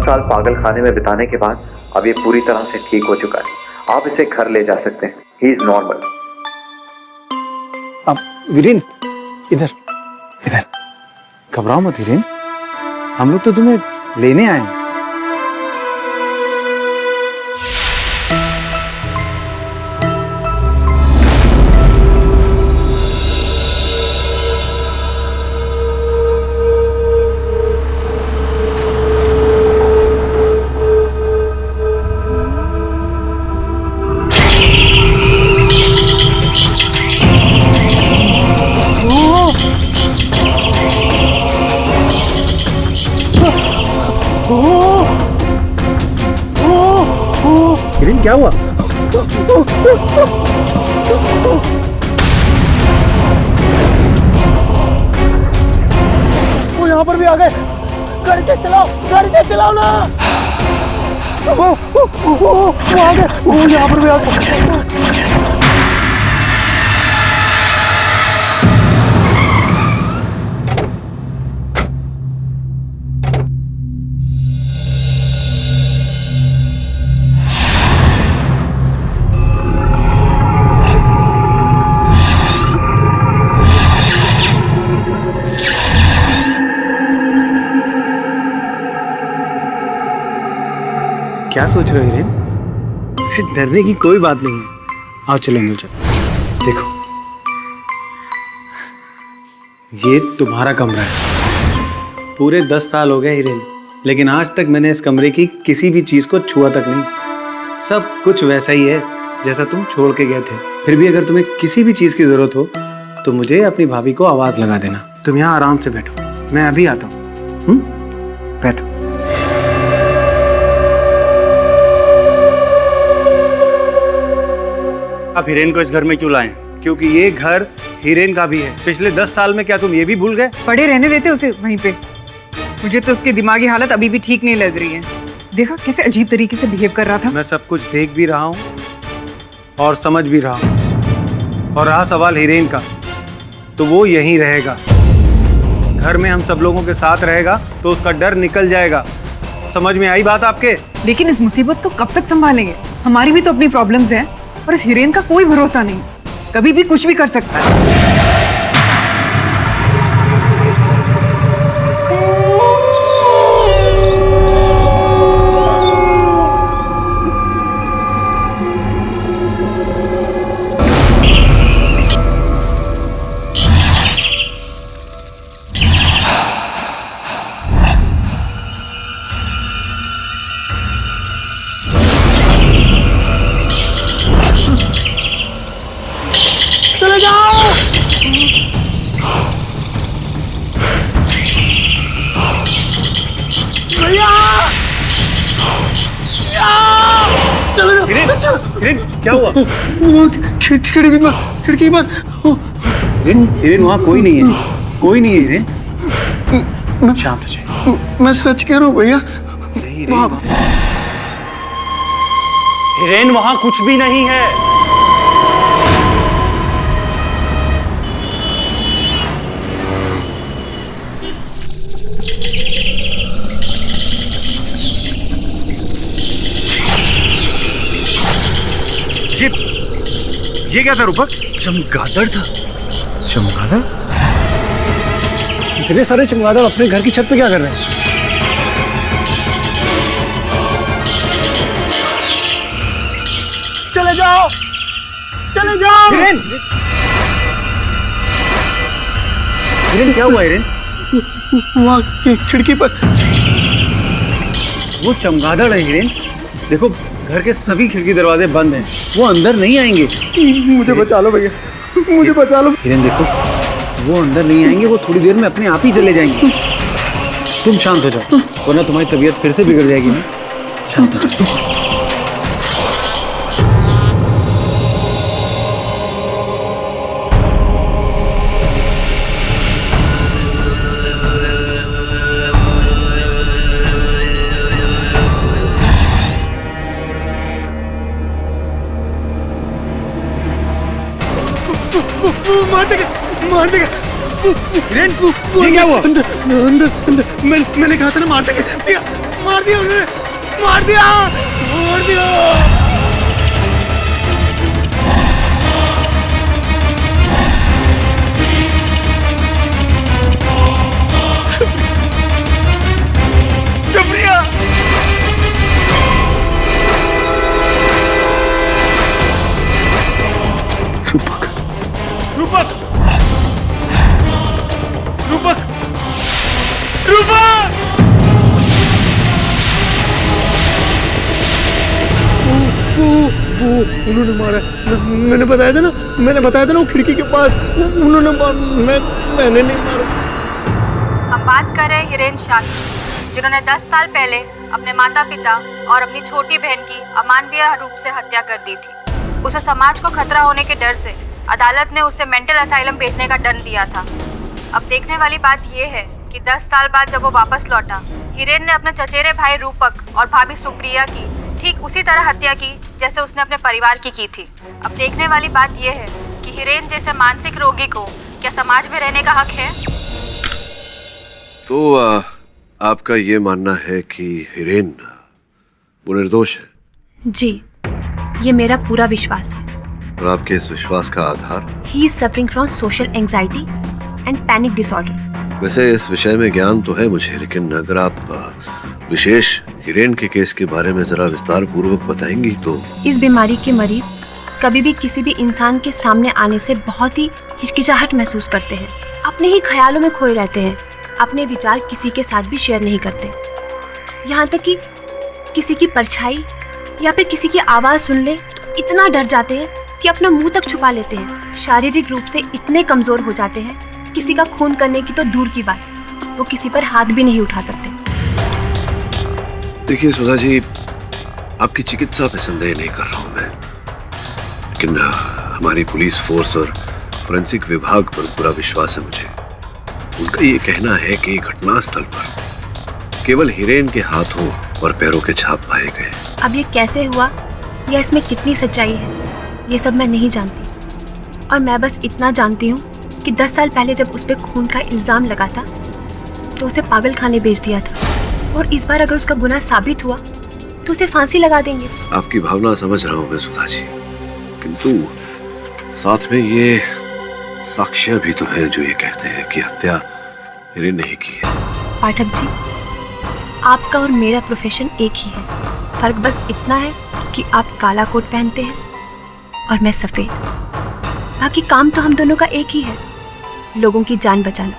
साल पागल खाने में बिताने के बाद अब ये पूरी तरह से ठीक हो चुका है। आप इसे घर ले जा सकते हैं। He is normal. अब वीरेन, इधर इधर, घबराओ मत वीरेन, हम लोग तो तुम्हें लेने आए हैं। वीरेन, क्या हुआ? वो यहाँ पर भी आ गए। गाड़ी तेज चलाओ, गाड़ी तेज चलाओ ना। वो आ गए, वो यहाँ पर भी आ गए। क्या सोच रहे हो हीरेन? डरने की कोई बात नहीं है। आओ चलो अंदर चलो। देखो, ये तुम्हारा कमरा है। पूरे 10 साल हो गए हीरेन, लेकिन आज तक मैंने इस कमरे की किसी भी चीज को छुआ तक नहीं। सब कुछ वैसा ही है जैसा तुम छोड़ के गए थे। फिर भी अगर तुम्हें किसी भी चीज की जरूरत हो तो मुझे अपनी भाभी को आवाज लगा देना। तुम यहाँ आराम से बैठो, मैं अभी आता हूँ। बैठो। आप हीरेन को इस घर में क्यों लाए? क्योंकि ये घर हीरेन का भी है। पिछले 10 साल में क्या तुम ये भी भूल गए? पड़े रहने देते उसे वहीं पे। मुझे तो उसकी दिमागी हालत अभी भी ठीक नहीं लग रही है। देखा कैसे अजीब तरीके से बिहेव कर रहा था। मैं सब कुछ देख भी रहा हूँ और समझ भी रहा हूँ। और रहा सवाल हीरेन का, तो वो यहीं रहेगा। घर में हम सब लोगों के साथ रहेगा तो उसका डर निकल जाएगा। समझ में आई बात आपके? लेकिन इस मुसीबत को कब तक संभालेंगे? हमारी भी तो अपनी प्रॉब्लम्स हैं और इस हीरेन का कोई भरोसा नहीं, कभी भी कुछ भी कर सकता है। चले जाओ। भैया, चले जाओ। हीरेन, क्या हुआ? खिड़की पर। हीरेन, वहाँ कोई नहीं है। कोई नहीं है हीरेन। शांत हो जाए। मैं सच कह रहा हूँ भैया। हीरेन, वहां कुछ भी नहीं है। ये क्या था रूपक? चमगादड़ था। चमगादड़? इतने सारे चमगादड़ अपने घर की छत पे क्या कर रहे हैं? चले जाओ, चले जाओ। हीरेन, क्या हुआ हीरेन? वहाँ खिड़की पर। वो चमगादड़ है हीरेन। देखो, घर के सभी खिड़की दरवाजे बंद हैं, वो अंदर नहीं आएंगे। मुझे बचा लो भैया, मुझे बचा लो। हिरेन देखो, वो अंदर नहीं आएंगे, वो थोड़ी देर में अपने आप ही चले जाएंगे। तुम शांत हो जाओ, वरना तुम्हारी तबीयत फिर से बिगड़ जाएगी ना। शांत हो जाओ। मार देगा, मार देगा। हिरेन, ये क्या हुआ? अंदर अंदर अंदर, मैंने कहा था ना मार देगा। मार दिया उन्होंने, मार दिया, मार दिया। शुक्रिया। रूपक, रूपक, रूपक, रूपक! वो उन्होंने मारा। मैंने बताया था ना, वो खिड़की के पास उन्होंने मैंने नहीं मारा। हम बात कर रहे हैं हिरेन शाह की, जिन्होंने 10 साल पहले अपने माता पिता और अपनी छोटी बहन की अमानवीय रूप से हत्या कर दी थी। उसे समाज को खतरा होने के डर से अदालत ने उसे मेंटल असाइलम भेजने का दंड दिया था। अब देखने वाली बात यह है कि 10 साल बाद जब वो वापस लौटा, हिरेन ने अपने चचेरे भाई रूपक और भाभी सुप्रिया की ठीक उसी तरह हत्या की जैसे उसने अपने परिवार की थी। अब देखने वाली बात यह है कि हिरेन जैसे मानसिक रोगी को क्या समाज में रहने का हक है? तो आपका ये मानना है कि हिरेन वो निर्दोष है? जी, ये मेरा पूरा विश्वास है। और आपके इस विश्वास का आधार? He is suffering from social anxiety and panic disorder. वैसे इस विषय में ज्ञान तो है मुझे, लेकिन अगर आप विशेष हिरेन के केस के बारे में जरा विस्तार पूर्वक बताएंगी तो। इस बीमारी के मरीज कभी भी किसी भी इंसान के सामने आने से बहुत ही हिचकिचाहट महसूस करते हैं, अपने ही ख्यालों में खोए रहते हैं, अपने विचार किसी के साथ भी शेयर नहीं करते, यहाँ तक कि किसी की परछाई या फिर किसी की आवाज़ सुन ले तो इतना डर जाते हैं कि अपना मुंह तक छुपा लेते हैं। शारीरिक रूप से इतने कमज़ोर हो जाते हैं, किसी का खून करने की तो दूर की बात, वो किसी पर हाथ भी नहीं उठा सकते। देखिए सुधा जी, आपकी चिकित्सा पे संदेह नहीं कर रहा हूँ मैं, लेकिन हमारी पुलिस फोर्स और फोरेंसिक विभाग पर पूरा विश्वास है मुझे। उनका ये कहना है कि घटनास्थल पर केवल हिरेन के हाथों और पैरों के छाप पाए गए। अब ये कैसे हुआ या इसमें कितनी सच्चाई है, ये सब मैं नहीं जानती। और मैं बस इतना जानती हूँ कि 10 साल पहले जब उस पर खून का इल्ज़ाम लगा था तो उसे पागल खाने भेज दिया था, और इस बार अगर उसका गुनाह साबित हुआ तो उसे फांसी लगा देंगे। आपकी भावना समझ रहा हूँ मैं सुधा जी, किंतु साथ में ये साक्ष्य भी तो है जो ये कहते हैं कि हत्या हिरेन नहीं की है। पाठक जी, आपका और मेरा प्रोफेशन एक ही है, फर्क बस इतना है कि आप काला कोट पहनते हैं और मैं सफ़ेद। बाकी काम तो हम दोनों का एक ही है, लोगों की जान बचाना,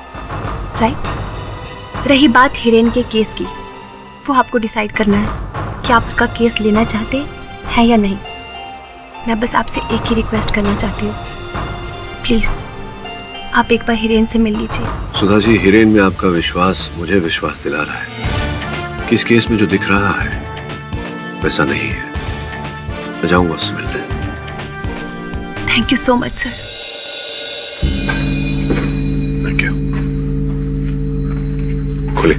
राइट? रही बात हिरेन के केस की, वो आपको डिसाइड करना है कि आप उसका केस लेना चाहते हैं या नहीं। मैं बस आपसे एक ही रिक्वेस्ट करना चाहती हूँ, प्लीज़ आप एक बार हिरेन से मिल लीजिए। सुधा जी, हिरेन में आपका विश्वास मुझे विश्वास दिला रहा है कि इस केस में जो दिख रहा है वैसा नहीं है। मैं जाऊंगा उससे मिलने। Thank you so much sir. Thank you. खुले।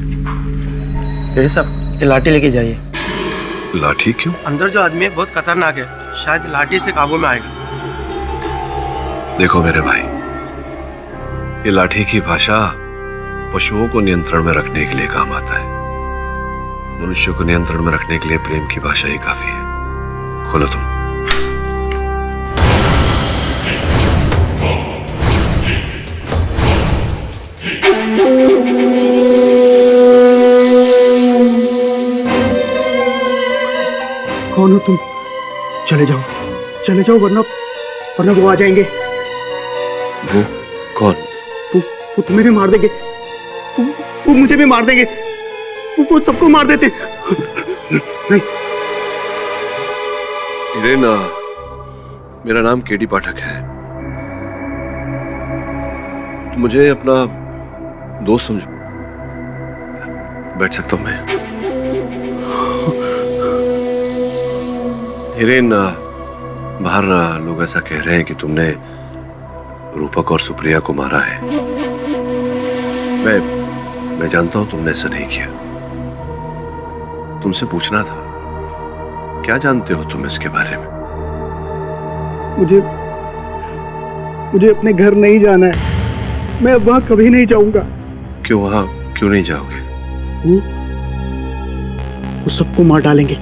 ये सब ये लाठी लेके जाइए। लाठी क्यों? अंदर जो आदमी है बहुत खतरनाक है, शायद लाठी से काबू में आएगा। देखो मेरे भाई, ये लाठी की भाषा पशुओं को नियंत्रण में रखने के लिए काम आता है। मनुष्य को नियंत्रण में रखने के लिए प्रेम की भाषा ही काफी है। खोलो तुम। कौन हो तुम? चले जाओ वरना वो आ जाएंगे। वो कौन? वो तुम्हें भी मार देंगे, वो मुझे भी मार देंगे, वो सबको मार देते। नहीं हिरेन, मेरा नाम केडी पाठक है। मुझे अपना दोस्त समझो। बैठ सकता हूं मैं? हिरेन, बाहर लोग ऐसा कह रहे हैं कि तुमने रूपक और सुप्रिया को मारा है। मैं जानता हूं तुमने ऐसा नहीं किया। तुमसे पूछना था, क्या जानते हो तुम इसके बारे में? मुझे अपने घर नहीं जाना है। मैं अब वहां कभी नहीं जाऊंगा। क्यों नहीं जाओगे? वो सबको मार डालेंगे।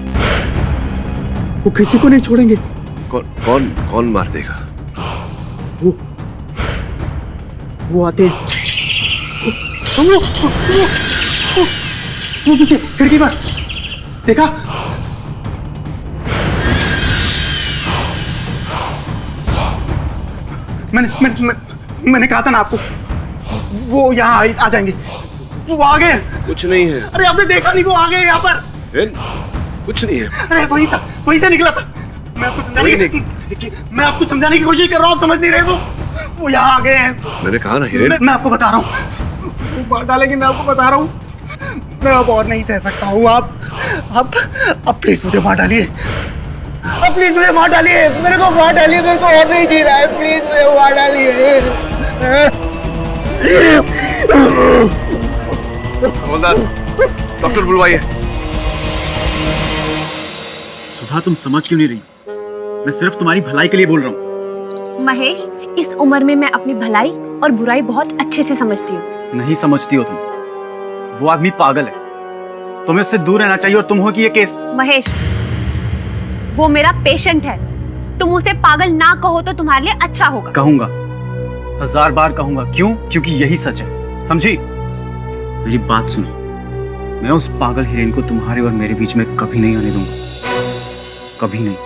वो किसी को नहीं छोड़ेंगे। कौन मार देगा? वो आते हैं। वो पीछे खिड़की पर देखा? मैंने कहा था ना आपको, वो यहाँ आ जाएंगे। वो आ गए। कुछ नहीं है। अरे आपने देखा नहीं, वो आ गए यहाँ पर। कुछ नहीं है। अरे वही से निकला था। मैं आपको समझाने की कोशिश कर रहा हूँ, आप समझ नहीं रहे। वो यहाँ आ गए हैं। मैंने कहा ना हिरेन। मैं आपको बता रहा हूँ, वो मार डालेंगे। मैं आपको बता रहा हूँ। मैं अब और नहीं सह सकता हूँ। आप प्लीज मुझे मार डालिए। अब प्लीज मुझे मार डालिए। मेरे को मार डालिए। मेरे को और नहीं जी रहा है। प्लीज मुझे मार डालिए। हवलदार, डॉक्टर बुलवाइए। सुधा, तुम समझ क्यों नहीं रही? मैं सिर्फ तुम्हारी भलाई के लिए बोल रहा हूँ। महेश, इस उम्र में मैं अपनी भलाई और बुराई बहुत अच्छे से समझती हूँ। नहीं समझती हो तुम। वो आदमी पागल है, तुम्हें उससे दूर रहना चाहिए। और तुम हो कि ये केस। महेश, वो मेरा पेशेंट है। तुम उसे पागल ना कहो तो तुम्हारे लिए अच्छा होगा। कहूंगा, 1000 बार कहूंगा। क्यों? क्योंकि यही सच है। समझी? मेरी बात सुनो। मैं उस पागल हिरेन को तुम्हारे और मेरे बीच में कभी नहीं आने दूंगा। कभी नहीं।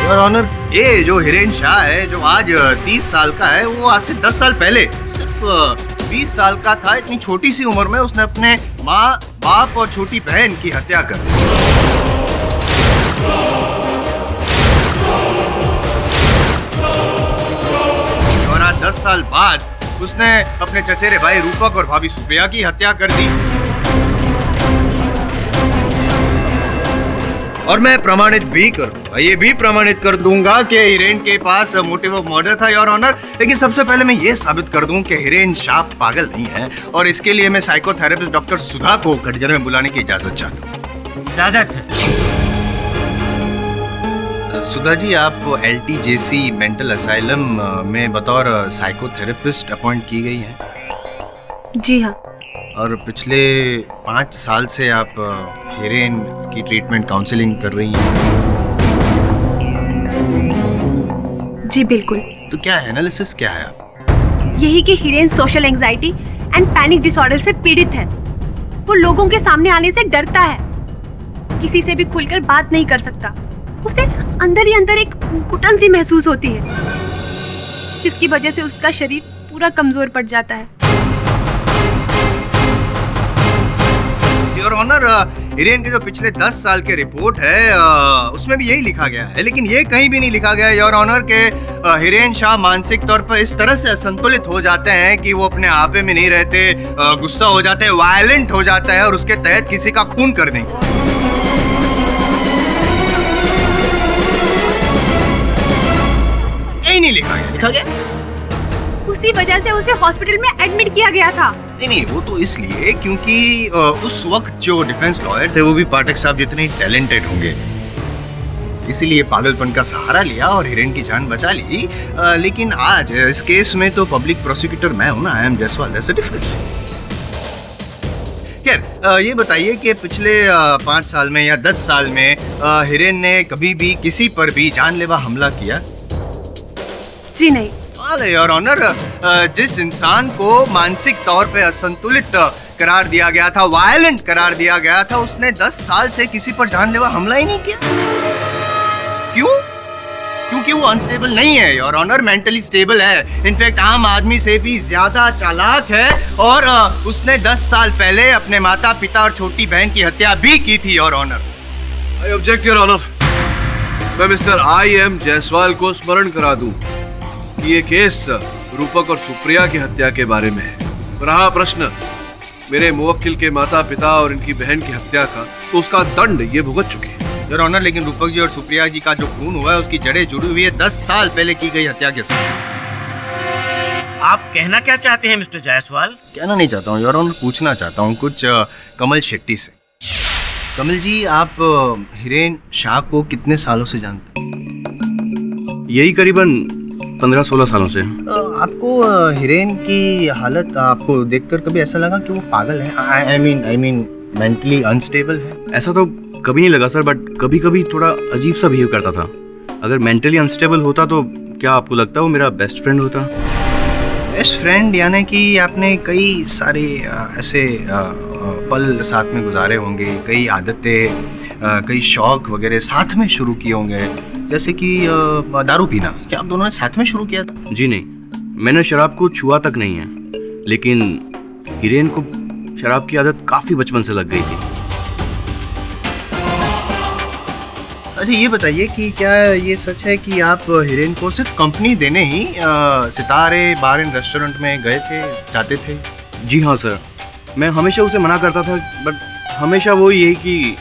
योर ऑनर, ये जो हिरेन शाह है, जो आज 30 साल का है, वो आज से 10 साल पहले सिर्फ 20 साल का था। इतनी छोटी सी उम्र में उसने अपने माँ, बाप और छोटी बहन की हत्या कर दी। और आज 10 साल बाद उसने अपने चचेरे भाई रूपक और भाभी सुप्रिया की हत्या कर दी। और मैं प्रमाणित भी करूंगा, ये भी प्रमाणित कर दूंगा कि हिरेन के पास मोटिव ऑफ मर्डर था, योर ऑनर। लेकिन सबसे पहले मैं ये साबित कर दूं कि हिरेन शाह पागल नहीं है, और इसके लिए मैं साइकोथेरेपिस्ट डॉक्टर सुधा को घटजर में बुलाने की इजाजत चाहता हूँ। इजाजत है। सुधा जी, आप LTJC मेंटल असाइलम में बतौर साइकोथेरेपिस्ट अपॉइंट की गई हैं। जी हाँ। और पिछले 5 साल से आप हिरेन की ट्रीटमेंट काउंसलिंग कर रही हैं। जी बिल्कुल। तो क्या एनालिसिस क्या है? यही कि Hiren social anxiety and panic disorder से पीड़ित है। वो लोगों के सामने आने से डरता है, किसी से भी खुलकर बात नहीं कर सकता। उसे अंदर ही अंदर एक घुटन सी महसूस होती है, जिसकी वजह से उसका शरीर पूरा कमजोर पड़ जाता है। योर ऑनर, हिरेन के जो पिछले 10 साल के रिपोर्ट है उसमें भी यही लिखा गया है, लेकिन ये कहीं भी नहीं लिखा गया योर ऑनर के हिरेन शाह मानसिक तौर पर इस तरह से असंतुलित हो जाते हैं कि वो अपने आपे में नहीं रहते, गुस्सा हो जाते हैं, वायलेंट हो जाता है और उसके तहत किसी का खून कर देंगे। नहीं लिखा गया। उसी वजह से उसे हॉस्पिटल में एडमिट किया गया था। नहीं, वो तो इसलिए क्योंकि उस वक्त जो डिफेंस लॉयर थे वो भी पाठक साहब जितने टैलेंटेड होंगे, इसीलिए पागलपन का सहारा लिया और हिरेन की जान बचा ली। लेकिन आज इस केस में तो पब्लिक प्रोसिक्यूटर मैं हूं ना, I am Jaswal, that's the difference. खैर, ये बताइए कि पिछले 5 साल में या 10 साल में हिरेन ने कभी भी किसी पर भी जानलेवा हमला किया? जी नहीं। योर ऑनर, जिस इंसान को मानसिक तौर पे असंतुलित करार दिया गया था, वायलेंट करार दिया गया था, उसने 10 साल से किसी पर जानलेवा हमला ही नहीं किया। क्यों कि वो अनस्टेबल नहीं है योर ऑनर, मेंटली स्टेबल है। इनफैक्ट आम आदमी से भी ज्यादा चालाक है और उसने 10 साल पहले अपने माता पिता और छोटी बहन की हत्या भी की थी your honour. I object your honour. मैं मिस्टर I.M. जायसवाल को स्मरण करा दूं कि ये केस रूपक और सुप्रिया की हत्या के बारे में है। रहा प्रश्न मेरे मुवक्किल के माता पिता और इनकी बहन की हत्या का, तो उसका दंड ये भुगत चुके हैं योर ऑनर। लेकिन रूपक जी और सुप्रिया जी का जो खून हुआ है उसकी जड़ें जुड़ी हुई है 10 साल पहले की गई हत्या के साथ। आप कहना क्या चाहते हैं मिस्टर जायसवाल? कहना नहीं चाहता हूँ योर ऑनर, पूछना चाहता हूँ कुछ कमल शेट्टी से। कमल जी, आप हिरेन शाह को कितने सालों से जानते हैं? यही करीबन 15-16 सालों से। आपको हिरेन की हालत आपको देखकर कभी ऐसा लगा कि वो पागल है? आई मीन मेंटली अनस्टेबल है? ऐसा तो कभी नहीं लगा सर, बट कभी कभी थोड़ा अजीब सा बिहेव करता था। अगर मेंटली अनस्टेबल होता तो क्या आपको लगता है वो मेरा बेस्ट फ्रेंड होता? बेस्ट फ्रेंड यानी कि आपने कई सारे ऐसे पल साथ में गुजारे होंगे, कई आदतें, कई शौक वगैरह साथ में शुरू किए होंगे, जैसे कि दारू पीना। क्या आप दोनों ने साथ में शुरू किया था? जी नहीं, मैंने शराब को छुआ तक नहीं है, लेकिन हिरेन को शराब की आदत काफी बचपन से लग गई थी। अच्छा ये बताइए कि क्या ये सच है कि आप हिरेन को सिर्फ कंपनी देने ही सितारे बार एंड रेस्टोरेंट में गए थे, जाते थे? जी हाँ सर, मैं हमेशा उसे मना करता था, बट हमेशा वो यही कि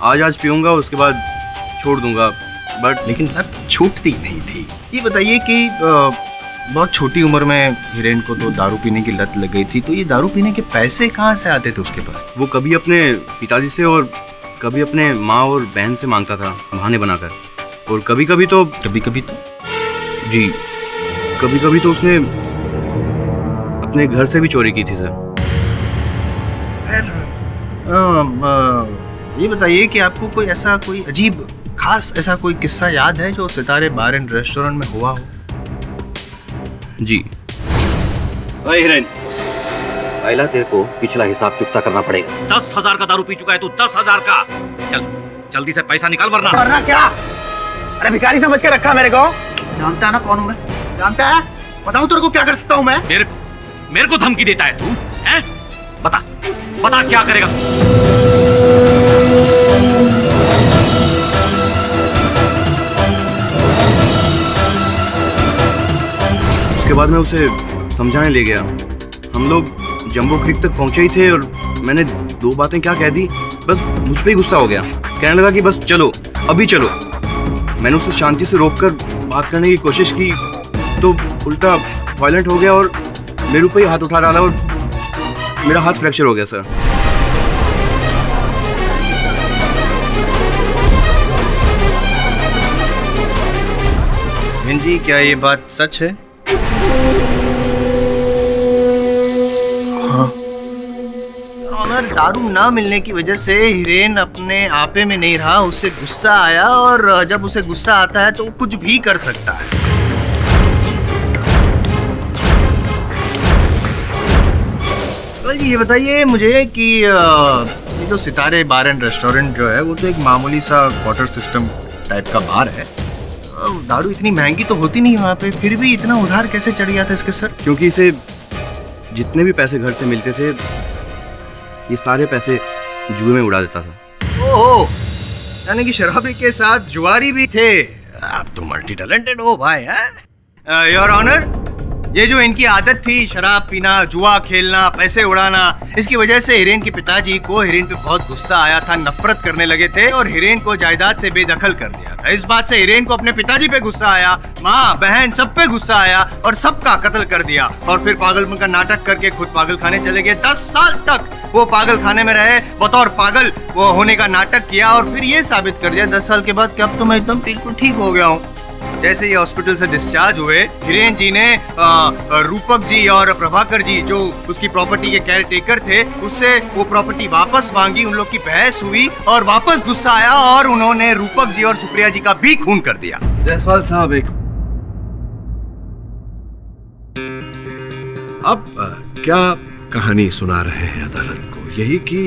आज पीऊँगा उसके बाद छोड़ दूंगा, बट लेकिन लत छूटती नहीं थी। ये बताइए कि बहुत छोटी उम्र में हिरेन को तो दारू पीने की लत लग गई थी, तो ये दारू पीने के पैसे कहाँ से आते थे उसके पास? वो कभी अपने पिताजी से और कभी अपने माँ और बहन से मांगता था बहाने बनाकर, और कभी कभी तो जी कभी कभी तो उसने अपने घर से भी चोरी की थी सर। ये बताइए कि आपको कोई ऐसा कोई अजीब खास ऐसा कोई किस्सा याद है जो सितारे बार एंड रेस्टोरेंट में हुआ हो? जी। अरे हिरेन, पहला तेरे को पिछला हिसाब चुकता करना पड़ेगा। 10,000 का दारू पी चुका है तू, 10,000 का। चल जल्दी से पैसा निकाल वरना क्या? अरे भिखारी समझ के रखा मेरे को? जानता है ना कौन हूँ मैं? जानता है? बताऊँ तेरे को क्या कर सकता हूँ मैं? मेरे को धमकी देता है तू, हैं? बता क्या करेगा? उसके बाद मैं उसे समझाने ले गया। हम लोग जंबो क्रीक तक पहुंचे ही थे और मैंने 2 बातें क्या कह दी, बस मुझ पे ही गुस्सा हो गया। कहने लगा कि बस चलो, अभी चलो। मैंने उसे शांति से रोककर बात करने की कोशिश की तो उल्टा वायलेंट हो गया और मेरे ऊपर ही हाथ उठा डाला और मेरा हाथ फ्रैक्चर हो गया सर। जी क्या ये बात सच है? ऑनर, दारू ना मिलने की वजह से हिरेन अपने आपे में नहीं रहा, उसे गुस्सा आया और जब उसे गुस्सा आता है तो वो कुछ भी कर सकता है। तो ये बताइए मुझे कि ये जो सितारे बार एंड रेस्टोरेंट जो है वो तो एक मामूली सा क्वार्टर सिस्टम टाइप का बार है। दारू इतनी महंगी तो होती नहीं वहाँ पे, फिर भी इतना उधार कैसे चढ़ गया था इसके सर? क्योंकि इसे जितने भी पैसे घर से मिलते थे ये सारे पैसे जुए में उड़ा देता था। ओह, यानी कि शराबी के साथ जुआरी भी थे। आप तो मल्टी टैलेंटेड हो भाई। हैं योर ऑनर, ये जो इनकी आदत थी शराब पीना, जुआ खेलना, पैसे उड़ाना, इसकी वजह से हिरेन के पिताजी को हिरेन पे बहुत गुस्सा आया था, नफरत करने लगे थे और हिरेन को जायदाद से बेदखल कर दिया था। इस बात से हिरेन को अपने पिताजी पे गुस्सा आया, माँ बहन सब पे गुस्सा आया और सबका कत्ल कर दिया और फिर पागलपन का नाटक करके खुद पागल खाने चले गए। 10 साल तक वो पागल खाने में रहे, बतौर पागल वो होने का नाटक किया और फिर ये साबित कर दिया 10 साल के बाद कि अब तो मैं एकदम बिल्कुल ठीक हो गया हूँ। जैसे ये हॉस्पिटल से डिस्चार्ज हुए, हिरेन जी ने रूपक जी और प्रभाकर जी जो उसकी प्रॉपर्टी के केयर टेकर थे उससे वो प्रॉपर्टी वापस मांगी। उन लोग की बहस हुई और वापस गुस्सा आया और उन्होंने रूपक जी और सुप्रिया जी का भी खून कर दिया। जायसवाल साहब, एक अब क्या कहानी सुना रहे हैं अदालत को? यही कि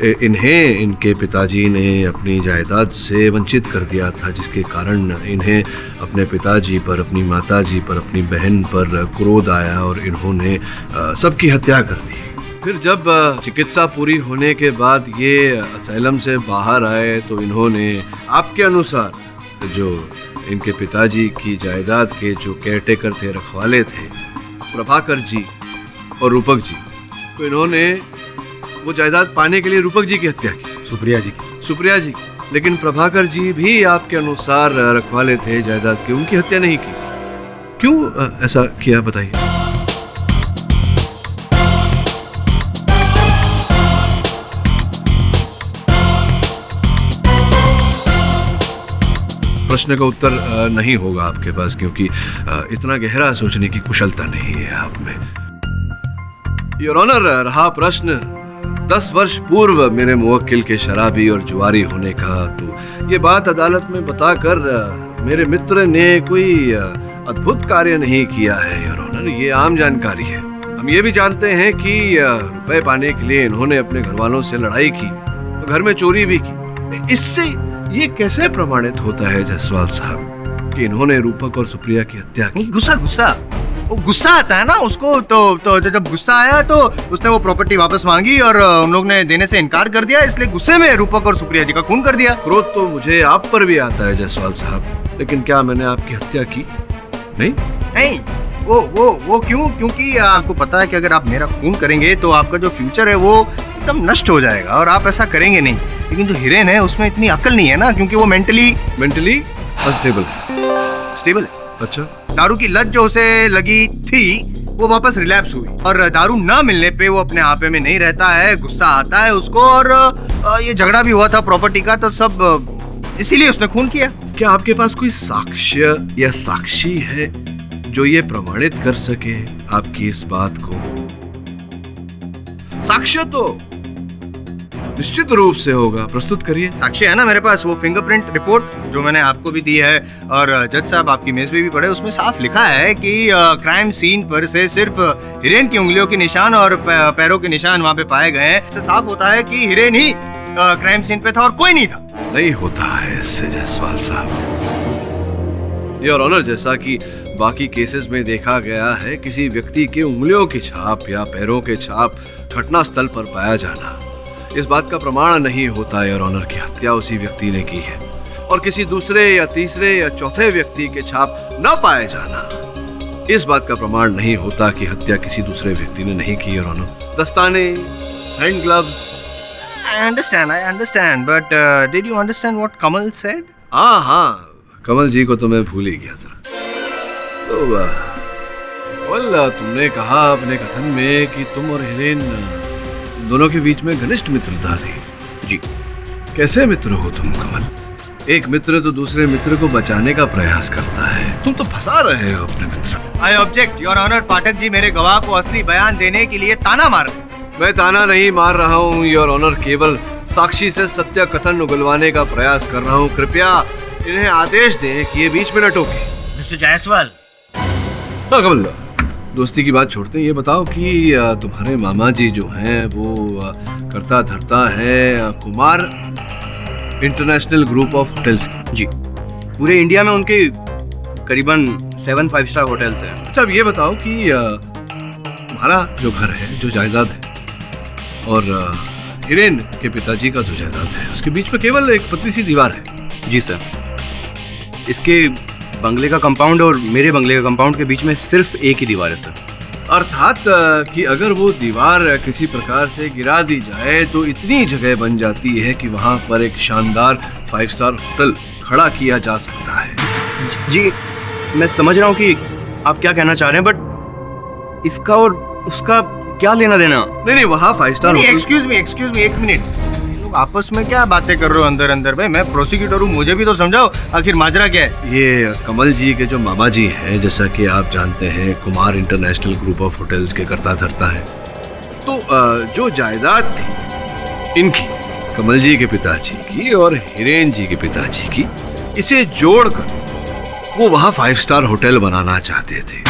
इन्हें इनके पिताजी ने अपनी जायदाद से वंचित कर दिया था, जिसके कारण इन्हें अपने पिताजी पर, अपनी माताजी पर, अपनी बहन पर क्रोध आया और इन्होंने सबकी हत्या कर दी। फिर जब चिकित्सा पूरी होने के बाद ये असैलम से बाहर आए तो इन्होंने आपके अनुसार जो इनके पिताजी की जायदाद के जो केयरटेकर थे, रखवाले थे, प्रभाकर जी और रूपक जी, तो इन्होंने वो जायदाद पाने के लिए रूपक जी की हत्या की, सुप्रिया जी की। लेकिन प्रभाकर जी भी आपके अनुसार रखवाले थे जायदाद के, उनकी हत्या नहीं की। क्यों ऐसा किया, बताइए। प्रश्न का उत्तर नहीं होगा आपके पास, क्योंकि इतना गहरा सोचने की कुशलता नहीं है आप में। योर ऑनर, रहा प्रश्न 10 वर्ष पूर्व मेरे मुवक्किल के शराबी और जुआरी होने का, तो ये बात अदालत में बताकर मेरे मित्र ने कोई अद्भुत कार्य नहीं किया है योर ऑनर, ये आम जानकारी है। हम ये भी जानते हैं कि रुपए पाने के लिए इन्होंने अपने घर वालों से लड़ाई की, तो घर में चोरी भी की। इससे ये कैसे प्रमाणित होता है जायसवाल साहब कि इन्होंने रूपक और सुप्रिया की हत्या की? गुस्सा आता है ना उसको, तो जब गुस्सा आया तो उसने वो प्रॉपर्टी वापस मांगी और उन लोग ने देने से इनकार कर दिया, इसलिए गुस्से में रूपक और सुप्रिया जी का खून कर दिया। क्रोध तो मुझे आप पर भी आता है जायसवाल साहब, लेकिन क्या मैंने आपकी हत्या की? नहीं, वो क्यों? क्योंकि आपको पता है कि अगर आप मेरा खून करेंगे तो आपका जो फ्यूचर है वो एकदम नष्ट हो जाएगा, और आप ऐसा करेंगे नहीं। लेकिन जो हिरेन है उसमें इतनी अक्ल नहीं है ना, क्योंकि वो मेंटली स्टेबल है। अच्छा, दारू की लत जो उसे लगी थी वो वापस रिलैप्स हुई, और दारू ना मिलने पे वो अपने आपे में नहीं रहता है, गुस्सा आता है उसको, और ये झगड़ा भी हुआ था प्रॉपर्टी का, तो सब इसीलिए उसने खून किया। क्या आपके पास कोई साक्ष्य या साक्षी है जो ये प्रमाणित कर सके आपकी इस बात को? साक्ष्य तो निश्चित रूप से होगा, प्रस्तुत करिए। साक्ष्य है ना मेरे पास, वो फिंगरप्रिंट रिपोर्ट जो मैंने आपको भी दी है, और जज साहब आपकी मेज पे भी पढ़े, उसमें साफ लिखा है कि क्राइम सीन पर से सिर्फ हिरेन की उंगलियों के निशान और पैरों के निशान वहाँ पे पाए गए हैं। इससे साफ होता है कि हिरेन ही क्राइम सीन पे था और कोई नहीं था। नहीं होता है इससे जायसवाल साहब। योर ऑनर, जैसा कि बाकी केसेस में देखा गया है, किसी व्यक्ति के उंगलियों की छाप या पैरों के छाप घटनास्थल पर पाया जाना इस बात का प्रमाण नहीं होता योर ऑनर की हत्या उसी व्यक्ति ने की है, और किसी दूसरे या तीसरे या चौथे व्यक्ति के छाप न पाए जाना इस बात का प्रमाण नहीं होता कि हत्या किसी दूसरे व्यक्ति ने नहीं की योर ऑनर। दस्ताने, hand gloves. I understand, but did you understand what Kamal said? हाँ, कमल जी को तो मैं भूल ही गया था। तो तुमने कहा अपने कथन में कि तुम और हिरेन दोनों के बीच में घनिष्ठ मित्रता थी। जी। कैसे मित्र हो तुम कमल? एक मित्र तो दूसरे मित्र को बचाने का प्रयास करता है, तुम तो फंसा रहे हो अपने मित्र। I object, your honour. Pathak ji मेरे गवाह को असली बयान देने के लिए ताना मार रहे। मैं ताना नहीं मार रहा हूँ योर ऑनर, केवल साक्षी से सत्य कथन उगलवाने का प्रयास कर रहा हूँ। कृपया इन्हें आदेश दें कि ये बीच में न टोके। मिस्टर जायसवाल। हाँ कमल, दोस्ती की बात छोड़ते हैं, ये बताओ कि तुम्हारे मामा जी जो हैं वो करता धरता है Kumar international group of hotels की। जी, पूरे इंडिया में उनके करीबन 7 5 स्टार होटल्स हैं। अच्छा, अब ये बताओ कि तुम्हारा जो घर है, जो जायदाद है, और हिरेन के पिताजी का जो जायदाद है, उसके बीच में केवल एक पतली सी दीवार है। जी सर, इसके बंगले का कंपाउंड और मेरे बंगले का कंपाउंड के बीच में सिर्फ एक ही दीवार है सर। अर्थात कि अगर वो दीवार किसी प्रकार से गिरा दी जाए तो इतनी जगह बन जाती है कि वहाँ पर एक शानदार 5 स्टार होटल खड़ा किया जा सकता है। जी, मैं समझ रहा हूँ कि आप क्या कहना चाह रहे हैं, बट इसका और उसका क्या लेना देना? नहीं, वहाँ 5 स्टार होटल। एक्सक्यूज मी, एक मिनट। लोग आपस में क्या बातें कर रहे हो अंदर अंदर? भाई मैं प्रोसिक्यूटर हूँ, मुझे भी तो समझाओ आखिर माजरा क्या है। ये कमल जी के जो मामा जी हैं, जैसा कि आप जानते हैं, Kumar international group of hotels के करता धरता है। तो जो जायदाद थी इनकी, कमल जी के पिताजी की और हिरेन जी के पिताजी की, इसे जोड़कर वो वहाँ 5 स्टार होटल बनाना चाहते थे।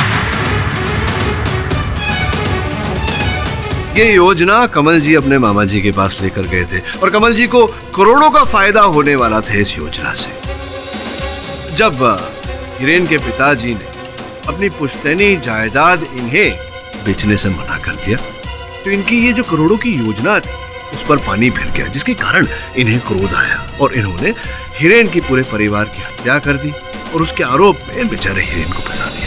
ये योजना कमल जी अपने मामा जी के पास लेकर गए थे और कमल जी को करोड़ों का फायदा होने वाला था इस योजना से। जब हिरेन के पिताजी ने अपनी पुश्तैनी जायदाद इन्हें बेचने से मना कर दिया तो इनकी ये जो करोड़ों की योजना थी उस पर पानी फिर गया, जिसके कारण इन्हें क्रोध आया और इन्होंने हिरेन की पूरे परिवार की हत्या कर दी और उसके आरोप में बेचारे हिरेन को फंसा दिया।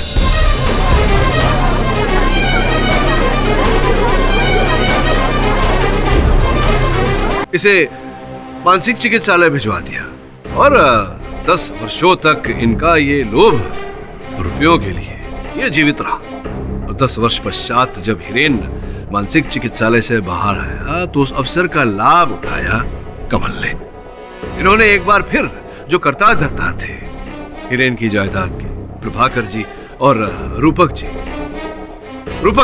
इसे मानसिक चिकित्सालय भिजवा दिया और 10 वर्षों तक इनका ये लोभ रुपयों के लिए ये जीवित रहा। और 10 वर्ष पश्चात जब हिरेन मानसिक चिकित्सालय से बाहर आया तो उस अवसर का लाभ उठाया कमल ने। इन्होंने एक बार फिर जो करता धरता थे हिरेन की जायदाद के, प्रभाकर जी और रूपक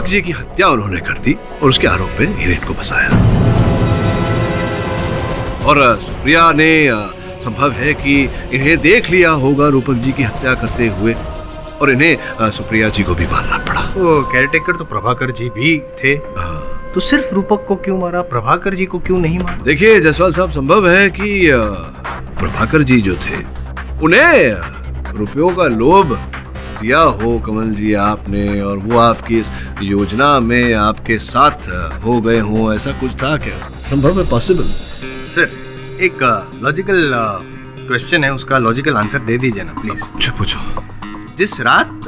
जी की हत्या उन्होंने कर दी और उसके आरोप में हिरेन को फंसाया। और सुप्रिया ने संभव है कि इन्हें देख लिया होगा रूपक जी की हत्या करते हुए और इन्हें सुप्रिया जी को भी मारना पड़ा। तो केयरटेकर तो प्रभाकर जी भी थे, तो सिर्फ रूपक को क्यों मारा, प्रभाकर जी को क्यों नहीं मारा? देखिए जायसवाल साहब, संभव है कि प्रभाकर जी जो थे उन्हें रुपयों का लोभ दिया हो कमल जी आपने और वो आपकी इस योजना में आपके साथ हो गए हो, ऐसा कुछ था क्या? संभव है, पॉसिबल। सर, एक लॉजिकल क्वेश्चन है, उसका लॉजिकल आंसर दे दीजिए ना प्लीज। पूछो। जिस रात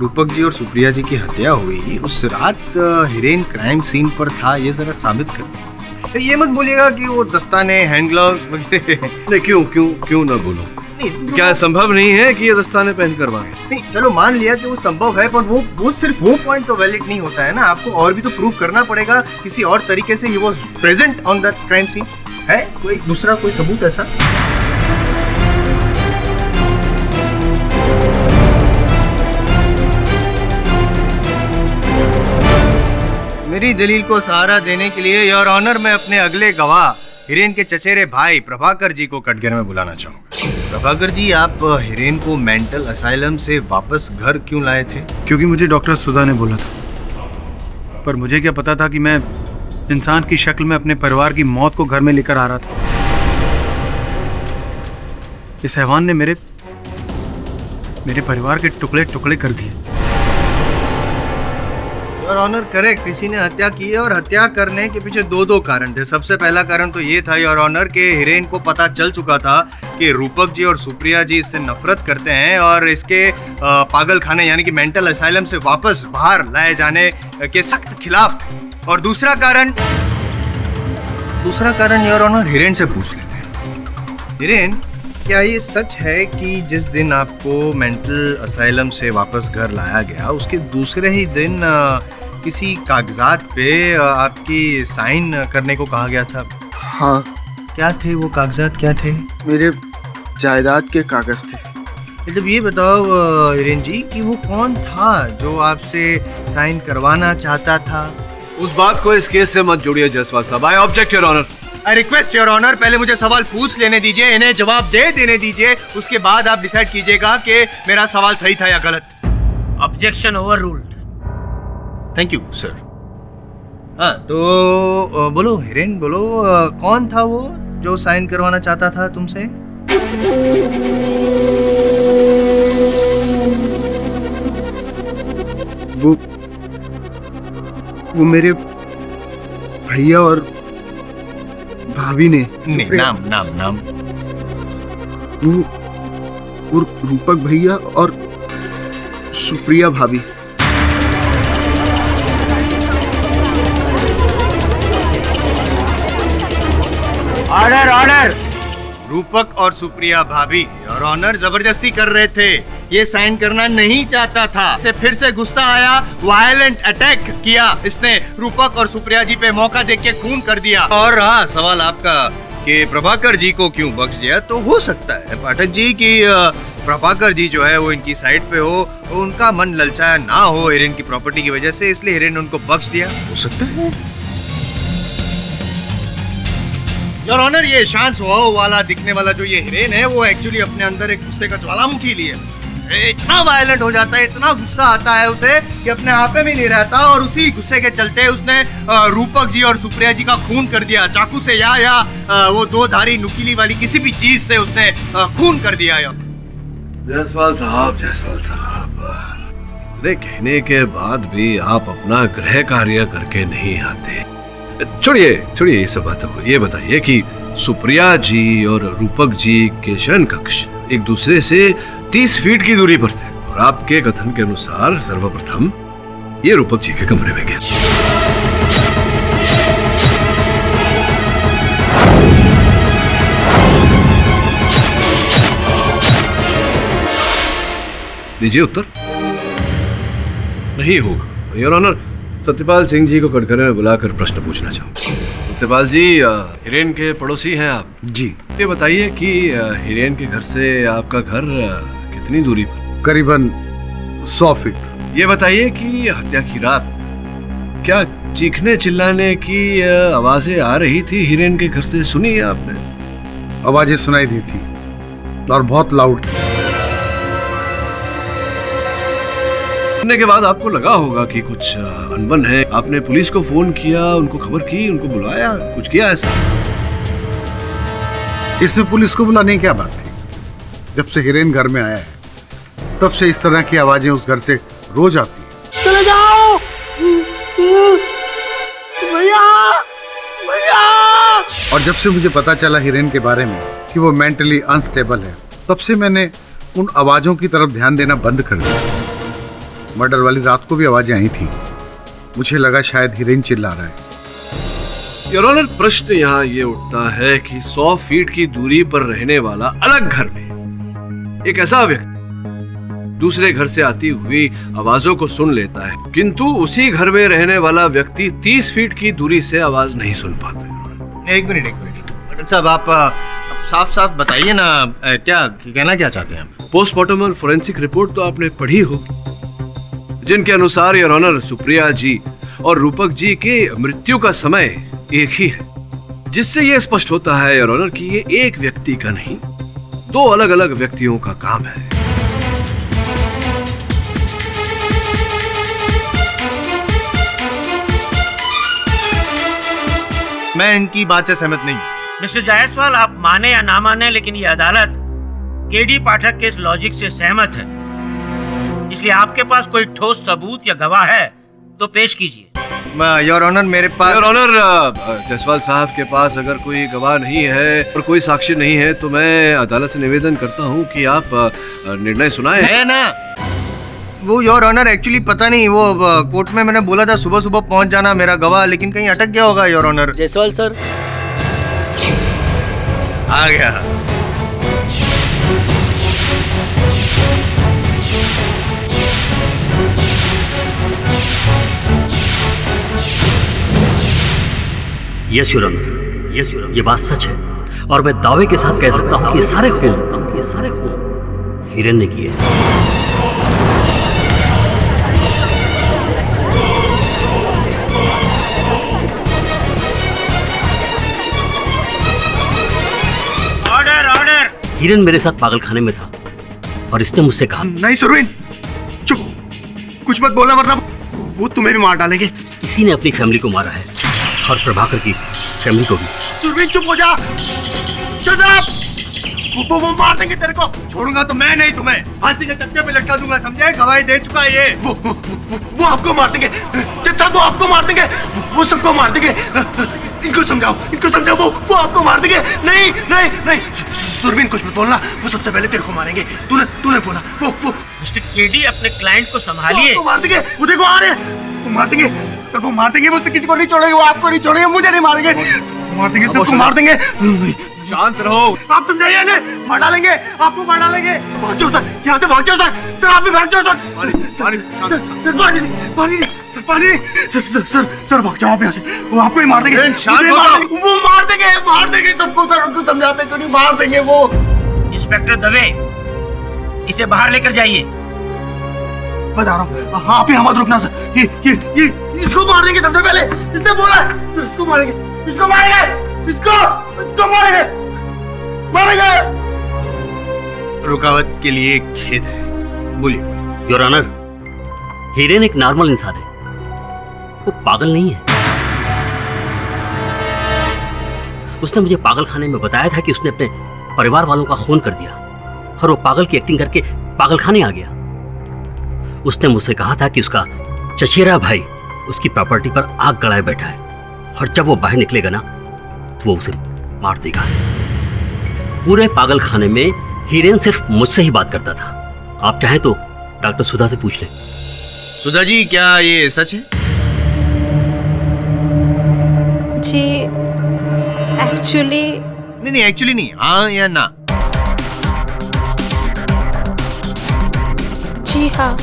रूपक जी और सुप्रिया जी की हत्या हुई उस रात हिरेन क्राइम सीन पर था, ये जरा साबित कर। ये मत बोलिएगा कि वो दस्ताने, हैंड ग्लव्स नहीं, क्यों ना बोलो? क्या संभव नहीं है कि ये दस्ताने पहन कर मांगे? नहीं, चलो मान लिया कि वो संभव है, पर वो सिर्फ वो पॉइंट तो वैलिड नहीं होता है ना। आपको और भी तो प्रूव करना पड़ेगा किसी और तरीके से। He was present on that crime scene. है कोई दूसरा कोई सबूत ऐसा? मेरी दलील को सहारा देने के लिए योर ऑनर मैं अपने अगले गवाह हिरेन के चचेरे भाई प्रभाकर जी को कटघरे में बुलाना चाहूंगा। प्रभाकर जी, आप हिरेन को मेंटल असाइलम से वापस घर क्यों लाए थे? क्योंकि मुझे डॉक्टर सुधा ने बोला था, पर मुझे क्या पता था कि मैं इंसान की शक्ल में अपने परिवार की मौत को घर में लेकर आ रहा था। इस हैवान ने मेरे परिवार के टुकड़े टुकड़े कर दिए। योर ऑनर करेक्ट, किसी ने हत्या की है और हत्या करने के पीछे दो कारण थे। सबसे पहला कारण तो ये था योर ऑनर के हिरेन को पता चल चुका था कि रूपक जी और सुप्रिया जी इससे नफरत करते हैं और इसके पागल खाने यानी कि मेंटल असाइलम से वापस बाहर लाए जाने के सख्त खिलाफ थे। और दूसरा कारण योर ऑनर हिरेन से पूछ लेते हैं। हिरेन, क्या ये सच है कि जिस दिन आपको मेंटल असाइलम से वापस घर लाया गया उसके दूसरे ही दिन किसी कागजात पे आपकी साइन करने को कहा गया था? हाँ। क्या थे वो कागजात, क्या थे? मेरे जायदाद के कागज थे। जब ये बताओ हिरेन जी कि वो कौन था जो आपसे साइन करवाना चाहता था? उस बात को इस केस से मत जोड़िए जायसवाल साहब। I object your honour. I request your honour, पहले मुझे सवाल पूछ लेने दीजिए, इन्हें जवाब देने दीजिए, उसके बाद आप डिसाइड कीजिएगा कि मेरा सवाल सही था या गलत। Objection overruled. Thank you sir. हाँ, तो बोलो हिरेन, बोलो कौन था वो जो साइन करवाना चाहता था तुमसे? वो मेरे भैया और भाभी ने। नहीं, नाम वो रूपक भैया और सुप्रिया भाभी। ऑर्डर। रूपक और सुप्रिया भाभी और ऑनर जबरदस्ती कर रहे थे, ये साइन करना नहीं चाहता था। इसे फिर से गुस्सा आया, वायलेंट अटैक किया इसने रूपक और सुप्रिया जी पे, मौका देख के खून कर दिया। और हाँ, सवाल आपका कि प्रभाकर जी को क्यों बख्श दिया, तो हो सकता है पाठक जी कि प्रभाकर जी जो है वो इनकी साइड पे हो, उनका मन ललचाया ना हो हिरेन की प्रॉपर्टी की वजह से, इसलिए हिरेन ने उनको बख्श दिया। हो सकता है योर ऑनर, ये शांत स्वभाव वाला दिखने वाला जो ये हिरेन है वो एक्चुअली अपने अंदर एक गुस्से का ज्वालामुखी लिए इतना वायलेंट हो जाता है, इतना गुस्सा आता है उसे कि अपने आप में भी नहीं रहता, और उसी गुस्से के चलते उसने रूपक जी और सुप्रिया जी का खून कर दिया चाकू से, या वो दो धारी नुकीली वाली किसी भी चीज से उसने खून कर दिया। जायसवाल साहब, इतने कहने के बाद भी आप अपना गृह कार्य करके नहीं आते। छोड़िए ये सब बातों को, ये बताइए कि सुप्रिया जी और रूपक जी के शयन कक्ष एक दूसरे से 30 फीट की दूरी पर थे, और आपके कथन के अनुसार सर्वप्रथम ये रूपक जी के कमरे में गया। दीजिए उत्तर। नहीं होगा योर ऑनर। सत्यपाल सिंह जी को कटघरे में बुलाकर प्रश्न पूछना चाहूँ। सत्यपाल जी, हिरेन के पड़ोसी हैं आप जी। ये बताइए कि हिरेन के घर से आपका घर कितनी दूरी पर? करीबन 100 फीट। ये बताइए कि हत्या की रात क्या चीखने चिल्लाने की आवाजें आ रही थी हिरेन के घर से? सुनी है आपने? आवाजें सुनाई दी थी और बहुत लाउड थी। सुनने के बाद आपको लगा होगा कि कुछ अनबन है। आपने पुलिस को फोन किया, उनको खबर की, उनको बुलाया, कुछ किया ऐसा? इसमें पुलिस को बुलाने की क्या बात थी? जब से हिरेन घर में आया है तब से इस तरह की आवाजें उस घर से रोज आती हैं। चले जाओ भैया, भैया। और जब से मुझे पता चला हिरेन के बारे में कि वो मेंटली अनस्टेबल है, तब से मैंने उन आवाजों की तरफ ध्यान देना बंद कर दिया। मर्डर वाली रात को भी आवाजें आई थी, मुझे लगा शायद हिरेन चिल्ला रहा है। योर ऑनर, प्रश्न यहाँ ये उठता है कि 100 फीट की दूरी पर रहने वाला अलग घर में एक ऐसा व्यक्ति दूसरे घर से आती हुई आवाजों को सुन लेता है, किंतु उसी घर में रहने वाला व्यक्ति 30 फीट की दूरी से आवाज नहीं सुन पाता। एक मिनट डॉक्टर साहब, आप साफ साफ बताइए ना, क्या कहना क्या चाहते हैं आप? पोस्टमार्टम और फोरेंसिक रिपोर्ट तो आपने पढ़ी होगी, जिनके अनुसार योर ऑनर सुप्रिया जी और रूपक जी के मृत्यु का समय एक ही है, जिससे यह स्पष्ट होता है योर ऑनर कि ये एक व्यक्ति का नहीं, 2 अलग अलग व्यक्तियों का काम है। मैं इनकी बात से सहमत नहीं। मिस्टर जायसवाल, आप माने या ना माने, लेकिन ये अदालत केडी पाठक के इस लॉजिक से सहमत है, इसलिए आपके पास कोई ठोस सबूत या गवाह है तो पेश कीजिए। योर ऑनर, मेरे पास योर ऑनर, जायसवाल साहब के पास अगर कोई गवाह नहीं है और कोई साक्ष्य नहीं है तो मैं अदालत से निवेदन करता हूं कि आप निर्णय सुनाएं। है ना, वो योर ऑनर एक्चुअली पता नहीं, वो कोर्ट में मैंने बोला था सुबह सुबह पहुंच जाना मेरा गवाह, लेकिन कहीं अटक गया होगा योर ऑनर। जायसवाल सर आ गया। Yes your honour, yes your honour, ये बात सच है और मैं दावे के साथ कह सकता हूँ कि ये सारे खून हिरेन ने किए। Order, order. हिरेन मेरे साथ पागलखाने में था और इसने मुझसे कहा। नहीं सुरवीन, चुप, कुछ मत बोलना वरना वो तुम्हें भी मार डालेंगे। इसी ने अपनी फैमिली को मारा है और प्रभाकर की फैमिली को भी। सुरवीन चुप हो जा, शट अप। वो मार देंगे तेरे को। छोड़ूंगा तो मैं नहीं, तुम्हें फांसी के तख्ते पे लटका दूंगा, समझे? गवाही दे चुका है ये। वो आपको मार देंगे, वो आपको मार देंगे, वो सबको मार देंगे। इनको समझाओ, वो आपको मार देंगे। नहीं नहीं नहीं सुरवीन, कुछ मत बोलना, वो सबसे पहले तेरे को मारेंगे। तूने बोला वो मिस्टर केडी, अपने क्लाइंट को संभालिए। वो मार देंगे, वो देखो आ रहे हैं। वो मार देंगे, सबको मार देंगे, मुझसे किसी को नहीं छोड़ेंगे, वो आपको नहीं छोड़ेंगे, मुझे नहीं मारेंगे, मार देंगे, सबको मार देंगे। शांत रहो। आप तुम जाइए ना, मार डालेंगे, आपको मार डालेंगे। भाग जाओ सर, यहाँ से भाग जाओ सर, आप भी भाग जाओ सर। सर भाग जाओ आप यहाँ से, वो आपको ही मार देंगे। वो मार देंगे सबको सर, उनको समझाते क्यों नहीं? मार देंगे वो। इंस्पेक्टर दवे, इसे बाहर लेकर जाइए। बता रहा हूँ, आप ही मत रुकना सर। ये इसको मार देंगे सबसे पहले, इसने बोला सर, इसको मारेंगे, इसको मारेंगे। रुकावट के लिए खेद है, बोलिए। योर ऑनर, हिरेन एक नॉर्मल इंसान है, वो पागल नहीं है। उसने मुझे पागल खाने में बताया था कि उसने अपने परिवार वालों का खून कर दिया और वो पागल की एक्टिंग करके पागल खाने आ गया। उसने मुझसे कहा था कि उसका चचेरा भाई उसकी प्रॉपर्टी पर आग गड़ाए बैठा है और जब वो बाहर निकलेगा ना तो वो उसे मार देगा। पूरे पागल खाने में हिरेन सिर्फ मुझसे ही बात करता था। आप चाहें तो डॉक्टर सुधा से पूछ लें। सुधा जी, क्या ये सच है? जी एक्चुअली नहीं, एक्चुअली नहीं, हाँ या ना? जी हाँ।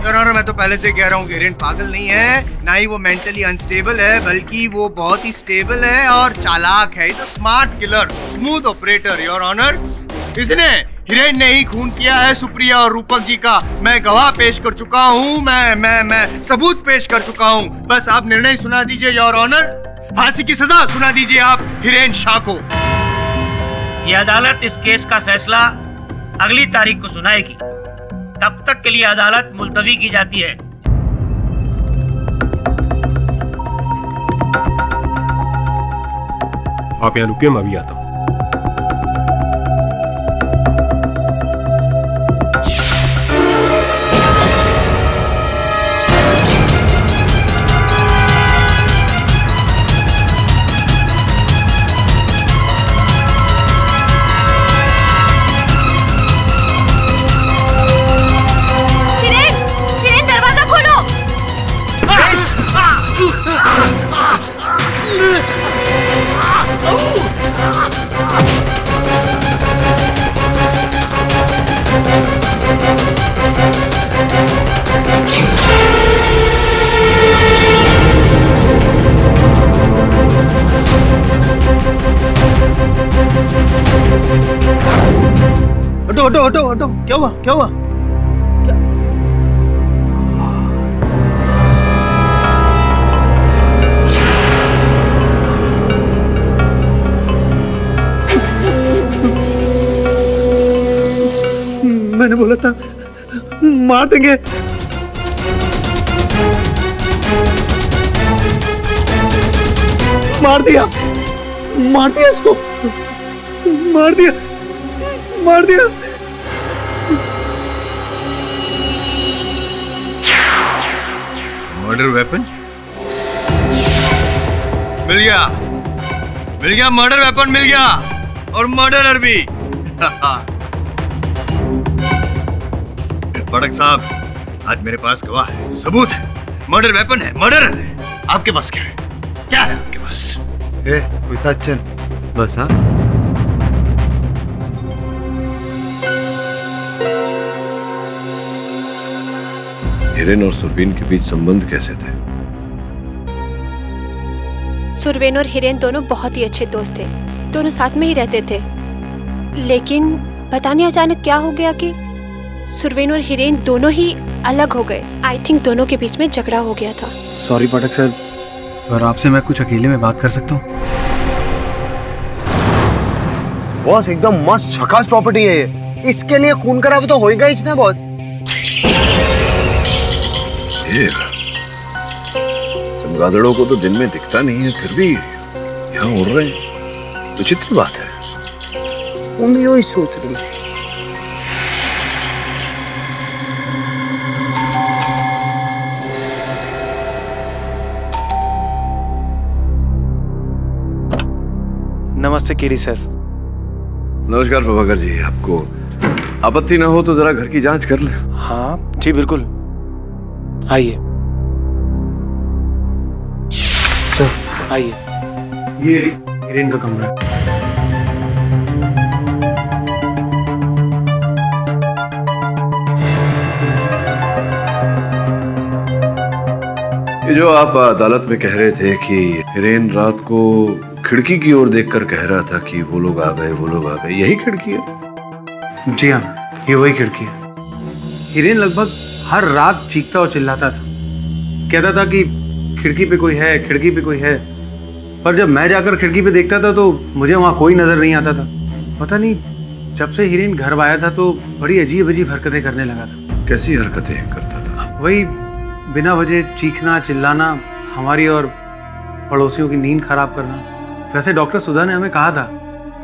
योर ऑनर, मैं तो पहले से कह रहा हूँ कि हिरेन पागल नहीं है, ना ही वो मेंटली अनस्टेबल है, बल्कि वो बहुत ही स्टेबल है और चालाक है। तो smart killer, smooth operator your honour. इसने हिरेन ने ही खून किया है सुप्रिया और रूपक जी का। मैं गवाह पेश कर चुका हूँ, मैं सबूत पेश कर चुका हूँ। बस आप निर्णय सुना दीजिए योर ऑनर, फांसी की सजा सुना दीजिए आप हिरेन शाह को। ये अदालत इस केस का फैसला अगली तारीख को सुनाएगी। तब तक के लिए अदालत मुलतवी की जाती है। आप यहाँ रुकिए, मैं अभी आता हूँ। हटो, क्या हुआ? मैंने बोला था मार देंगे। मार दिया इसको, मार दिया। मर्डर वेपन मिल गया, मर्डर वेपन मिल गया और मर्डरर भी। पड़क साहब, आज मेरे पास गवाह है, सबूत है, मर्डर वेपन है, मर्डरर है। आपके पास क्या है? क्या है आपके पास? चल बस। हाँ, हिरेन और सुरवीन के बीच संबंध कैसे थे? सुरवीन और हिरेन दोनों बहुत ही अच्छे दोस्त थे, दोनों साथ में ही रहते थे। लेकिन पता नहीं अचानक क्या हो गया कि सुरवीन और हिरेन दोनों ही अलग हो गए। आई थिंक दोनों के बीच में झगड़ा हो गया था। सॉरी पाठक सर, और आपसे मैं कुछ अकेले में बात कर सकता हूँ? बॉस, एकदम मस्त झकास प्रॉपर्टी है ये। इसके लिए खून खराब तो होएगा ही ना बॉस। चमगादड़ों को तो दिन में दिखता नहीं है, फिर भी यहाँ उड़ रहे हैं। विचित्र बात है। तुम यही सोच रही। नमस्ते केरी सर। नमस्कार प्रभाकर जी, आपको आपत्ति ना हो तो जरा घर की जांच कर लें। हाँ जी बिल्कुल, आइए सर, आइए। ये हिरेन का कमरा है। ये जो आप अदालत में कह रहे थे कि हिरेन रात को खिड़की की ओर देखकर कह रहा था कि वो लोग आ गए, यही खिड़की है? जी हाँ, ये वही खिड़की है। हिरेन लगभग हर रात चीखता और चिल्लाता था, कहता था कि खिड़की पे कोई है, खिड़की पे कोई है। पर जब मैं जाकर खिड़की पे देखता था तो मुझे वहां कोई नजर नहीं आता था। पता नहीं जब से हिरेन घर आया था तो बड़ी अजीब अजीब हरकतें करने लगा था। कैसी हरकतें करता था? वही बिना वजह चीखना चिल्लाना, हमारी और पड़ोसियों की नींद खराब करना। वैसे डॉक्टर सुधा ने हमें कहा था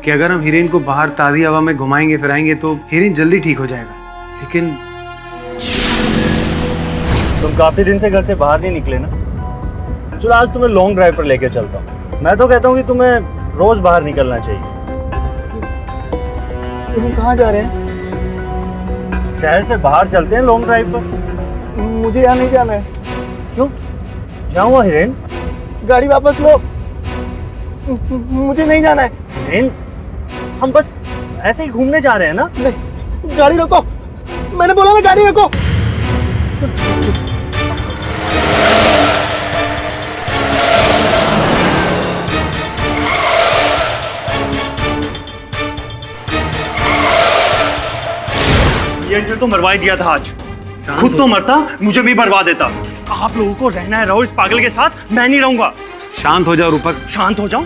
कि अगर हम हिरेन को बाहर ताज़ी हवा में घुमाएंगे फिराएंगे तो हिरेन जल्दी ठीक हो जाएगा, लेकिन तुम काफी दिन से घर से बाहर नहीं निकले ना। चलो आज तुम्हें लॉन्ग ड्राइव पर लेके चलता हूँ। मैं तो कहता हूँ कि तुम्हें रोज बाहर निकलना चाहिए। तुम कहाँ जा रहे हैं? शहर से बाहर चलते हैं लॉन्ग ड्राइव पर। मुझे यहाँ नहीं जाना है। क्यों? क्या हुआ हिरेन? गाड़ी वापस लो, मुझे नहीं जाना है। हिरेन, हम बस ऐसे ही घूमने जा रहे हैं ना। नहीं, गाड़ी रोको, मैंने बोला ना गाड़ी रोको। ये तो मरवा ही दिया था आज। खुद तो मरता, मुझे भी मरवा देता। आप लोगों को रहना है, रहो इस पागल के साथ, मैं नहीं रहूंगा। शांत हो जाओ रूपक। शांत हो जाऊं?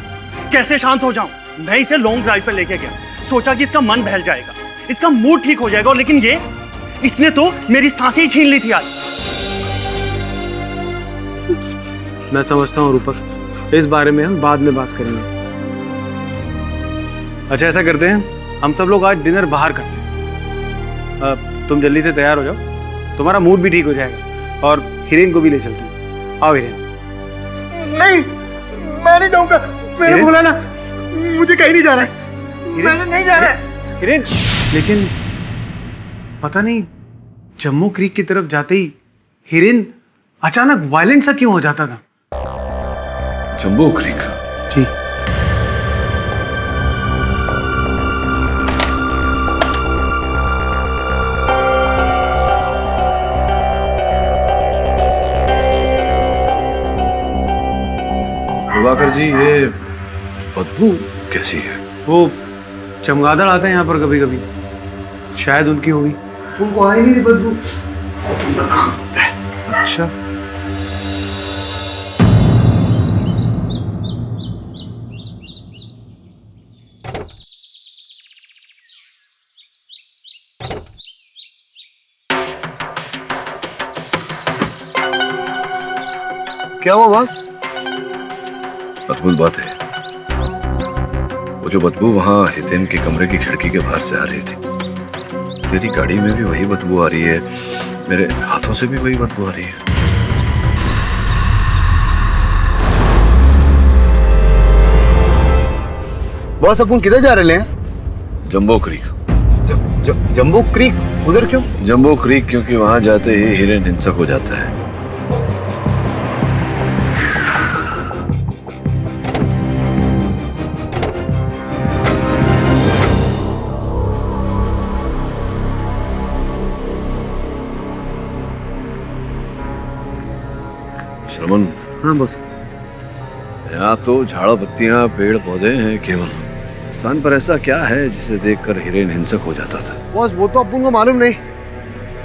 कैसे शांत हो जाऊं? मैं इसे लॉन्ग ड्राइव पर लेके गया, सोचा कि इसका मन बहल जाएगा, इसका मूड ठीक हो जाएगा, और लेकिन इसने तो मेरी सांसें ही छीन ली थी आज। मैं समझता हूँ रूपक, इस बारे में हम बाद में बात करेंगे। अच्छा ऐसा करते हैं, हम सब लोग आज डिनर बाहर करते हैं। तुम जल्दी से तैयार हो जाओ, तुम्हारा मूड भी ठीक हो जाएगा, और हिरेन को भी ले चलते हैं। आओ हिरेन। नहीं, मैं नहीं जाऊंगा। मैंने बोला ना, मुझे कहीं नहीं जाना है। मैंने नहीं जाना है। हिरेन, लेकिन पता नहीं जम्मू क्रीक की तरफ जाते ही हिरेन अचानक वायलेंट सा क्यों हो जाता था? जम्बो क्रीक? जी। दिवाकर जी, ये बदबू कैसी है? वो चमगादड़ आते हैं यहाँ पर कभी कभी, शायद उनकी होगी। तुमको आई नहीं बदबू? अच्छा, क्या हुआ बॉस? अद्भुत बात है, वो जो बदबू वहां हितेन के कमरे की खिड़की के बाहर से आ रही थी, तेरी गाड़ी में भी वही बदबू आ रही है, मेरे हाथों से भी वही बदबू आ रही है। बॉस, अपन किधर जा रहे हैं? जम्बो क्रीक। जम्बो क्रीक? उधर क्यों? जम्बो क्रीक क्योंकि वहां जाते ही हिरेन हिंसक हो जाता है। श्रमन। हाँ बॉस। यहाँ तो झाड़ पत्तियां पेड़ पौधे हैं केवल, स्थान पर ऐसा क्या है जिसे देखकर हिरेन हिंसक हो जाता था? बॉस, वो तो अपन को मालूम नहीं,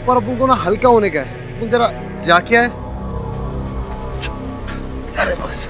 पर अपन को ना हल्का होने का है। अपन जरा जाके आए। अरे बॉस।